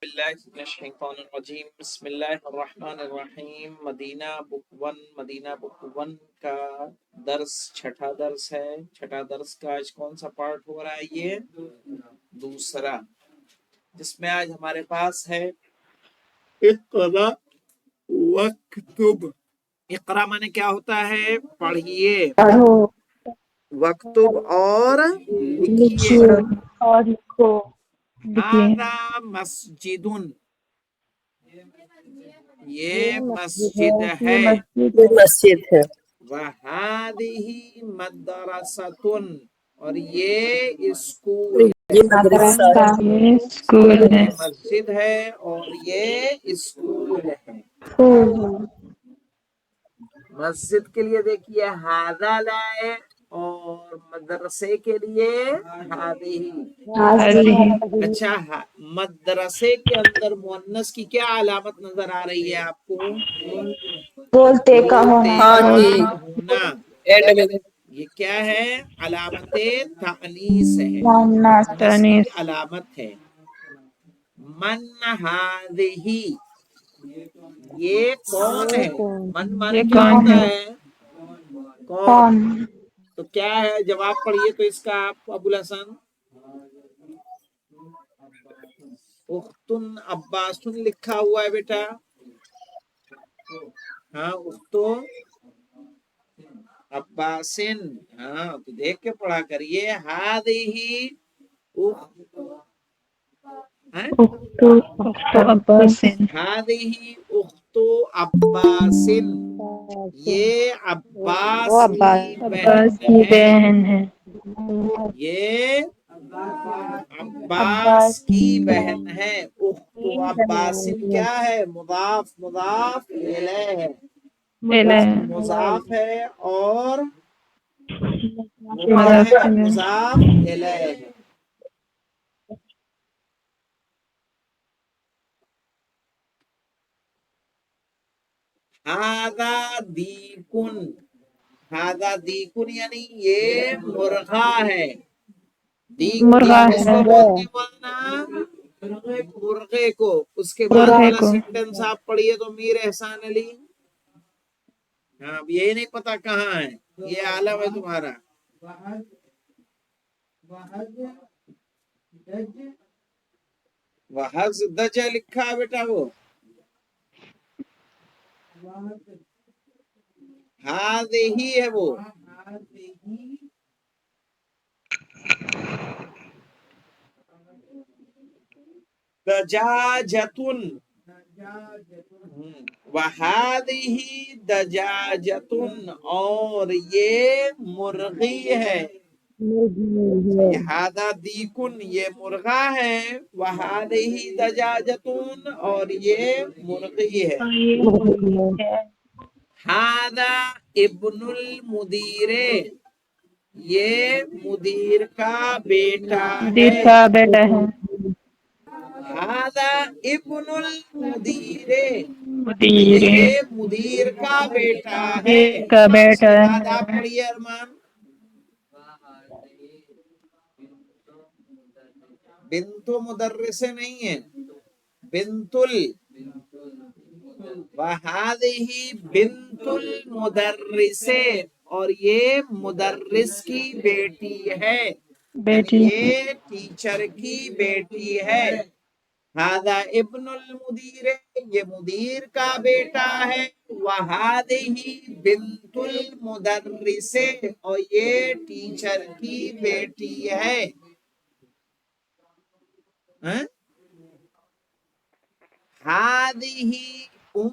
باللہ من الشیطان الرجیم بسم اللہ الرحمن الرحیم مدینہ بک ون کا درس چھٹا درس ہے۔ چھٹا درس کا آج کون سا پارٹ ہو رہا ہے؟ یہ دوسرا، جس میں آج ہمارے پاس ہے اقرا وکتب۔ اقرا مانے کیا ہوتا ہے؟ پڑھیے، وکتب اور لکھیے۔ اور لکھو ہذا مسجد، یہ مسجد ہے۔ مسجد ہے۔ وَهَذِهِ مَدْرَسَةٌ، اور یہ اسکول ہے۔ یہ مدرسہ یہ اسکول ہے۔ یہ مسجد ہے اور یہ اسکول ہے۔ مسجد کے لیے دیکھیے ہاذا لائے، اور مدرسے کے لیے ہذه۔ اچھا، مدرسے کے اندر مؤنث کی کیا علامت نظر آ رہی ہے آپ کو؟ بولتے کا بولتے ہونا۔ کا ہونا۔ یہ کیا ہے؟ علامت تانیث ہے، مؤنث کی علامت ہے۔ من ہذہ، یہ کون ہے؟ من یہ کیا کون ہوتا ہے؟ ہے؟ کون؟ تو کیا ہے؟ جواب پڑھیے تو اس کا آپ ابو الحسن۔ اختن عباسن لکھا ہوا ہے بیٹا، ہاں اختو عباسن، ہاں تو دیکھ کے پڑھا کریے۔ ہذہ اختو عباسن، ہذہ اخت عباسن، یہ عباس کی عباس بہن کی ہے۔ بہن ہے۔ یہ عباس کی بہن ہے۔ اخت عباسن کیا ہے؟ مضاف الیہ ہے، مضاف ہے اور مضاف الیہ ہے۔ ہاذا دیکن، ہاذا دیکن یعنی یہ مرغا ہے۔ دیک مرغا کس ہے، کو بولتے بولنا؟ مرغے کو۔ اس کے بعد مرغے والا کو۔ سینٹنس آپ پڑھیے تو میر احسان علی، ہاں اب یہی نہیں پتا کہاں ہے، یہ عالم ہے تمہارا۔ وحز دجا لکھا ہے بیٹا، وہ ہاذہ ہی ہے وہ۔ دجاجتن، وہذہ دجاجتن، اور یہ مرغی ہے۔ ہذا دیکن، یہ مرغا ہے۔ وہذہ دجاجتن، اور یہ مرغی ہے۔ ہذا ابن المدیر، یہ مدیر کا بیٹا مدیر ہے۔ کا بیٹا ہے۔ ہذا ابن المدیر، مدیر یہ مدیر کا بیٹا ہے۔ کا اس بیٹا کے بعد ہے۔ آپ پڑھیے ارمان۔ بنت مدرس نہیں ہے، بنتل، وہذہ بنت المدرس، اور یہ مدرس کی بیٹی ہے، یعنی بیٹی، یہ ٹیچر کی بیٹی ہے۔ ہذا ابن المدیر، یہ مدیر کا بیٹا ہے۔ وہذہ بنت المدرس، اور یہ ٹیچر کی بیٹی ہے۔ ہذہ ام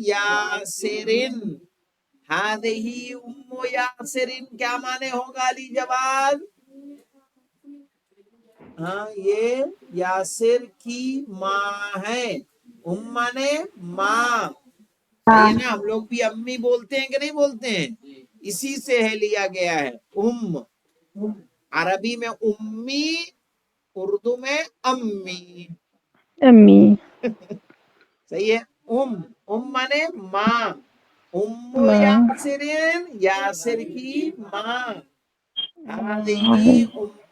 یاسر، ہذہ ام یاسر کیا معنی ہوگا علی جواد؟ ہاں یہ یاسر کی ماں ہے۔ ام مانے ماں، صحیح ہے نا؟ ہم لوگ بھی امی بولتے ہیں کہ نہیں بولتے ہیں؟ اسی سے ہے لیا گیا ہے ام۔ عربی میں امی، اردو میں امی، امی۔ صحیح ہے۔ ام مانے ماں، ام یاسرین، یاسر کی ماں۔ ہذہ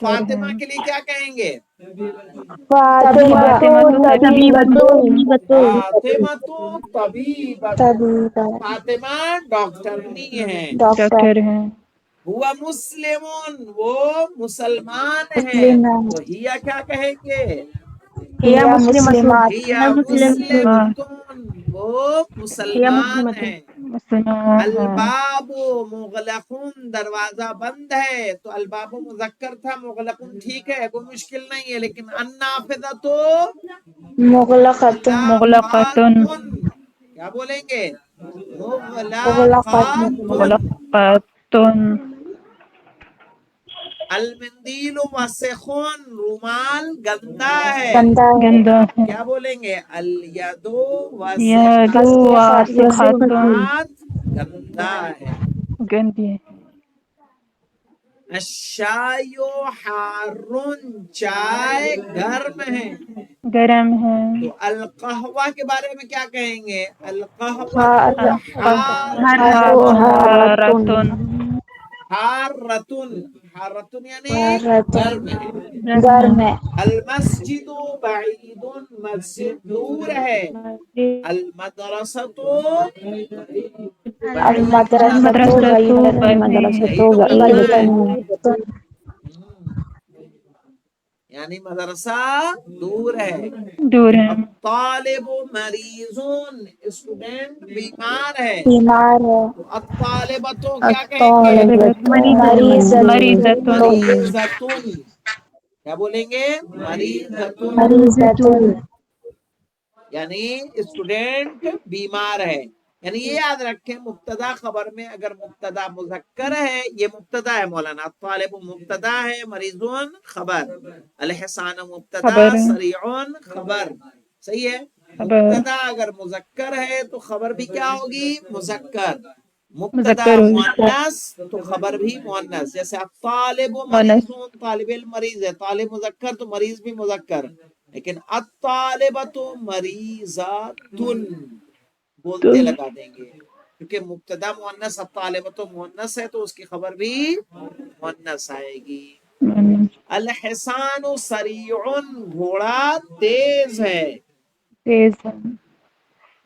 فاطمہ کے لیے کیا کہیں گے؟ فاطمہ فاطمہ تو طبیبہ، طبیبہ فاطمہ ڈاکٹرنی ہے. ڈاکٹر ڈاکٹر ہیں. ہوا مسلمون، وہ مسلمان ہے، مسلمہ تو ہیا کیا کہیں گے؟ ہیا مسلمات ہیا مسلمتون، وہ مسلمان ہے. مسلمان ہیں. الباب مغلقون، دروازہ بند ہے، تو الباب مذکر تھا، مغلقون ٹھیک ہے، کوئی مشکل نہیں ہے. لیکن النافذہ تو مغلقۃ مغلقتن. کیا بولیں گے؟ مغلقۃ مغلقتن. المندیل وسخون، رومال گندا ہے، گندا ہے گندا ہے. کیا بولیں گے؟ الیدو ید واسخۃ. ہاتھ گندا ہے. گندی ہے. الشایو حارن، چائے گرم ہے. گرم ہے. تو القہوہ کے بارے میں کیا کہیں گے؟ القہوہ حارتن. حارتن، حارتن یعنی حارتن گرم ہے. گرم ہے. المسجد بعید، مسجد دور ہے. المدرسۃ المدرسۃ مدرسۃ بعیدۃ یہی تو کرنا ہے. یعنی مدرسہ دور ہے. دور ہے. الطالب مریضون، اسٹوڈنٹ بیمار ہے. بیمار ہے. تو الطالبۃ کیا کہیں گے؟ الطالبۃ مریضۃ. مریضۃن، کیا بولیں گے؟ مریضۃن، مریضۃ یعنی اسٹوڈنٹ بیمار ہے. یعنی یہ یاد رکھیں، مبتدا خبر میں اگر مبتدا مذکر ہے، یہ مبتدا ہے مولانا. الطالب مبتدا ہے، مریضون خبر، الحسان مبتدا، خبر. سریعون خبر. صحیح ہے. خبر. مبتدا اگر مذکر ہے تو خبر بھی کیا ہوگی؟ مذکر. مبتدا مذکر ہوگی. مؤنث تو خبر بھی مؤنث. جیسے الطالب مونس. مریضون، طالب علم مریض ہے، طالب مذکر تو مریض بھی مذکر. لیکن الطالبۃ مریضاتن بولتے لگا دیں گے، کیونکہ مبتدا مؤنث، الطالبۃ مؤنث ہے تو اس کی خبر بھی مؤنث آئے گی. الحسان سریع، گھوڑا تیز ہے. تیز ہے.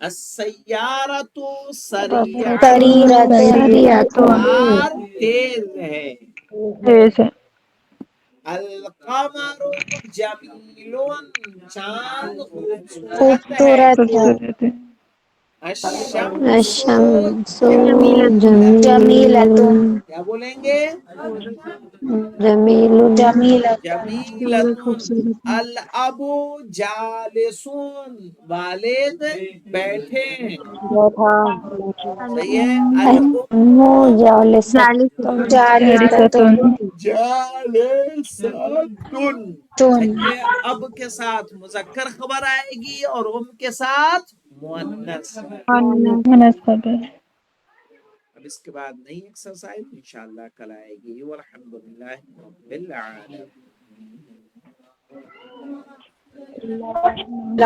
السیارۃ سریعۃ، سریرۃ کار تیز ہے. تیز ہے. القمر جمیل، چاند خوبصورت ہے. خوبصورت ہے. خوبصورت ہے. الشمس الشمس جمیلۃ کیا بولیں گے؟ جمیل جمیلۃ جمیلتن. الاب جالسون، والد بیٹھے ہیں. بیٹھا صحیح ہے. الام الام جالست جالسۃ جالستن. جالستن. صحیح ہے. اب کے ساتھ مذکر خبر آئے گی اور ام کے ساتھ مؤنث. مونس خبر. اب اس کے بعد نئی ایکسرسائز انشاءاللہ کل آئے گی. والحمدللہ رب العالمین.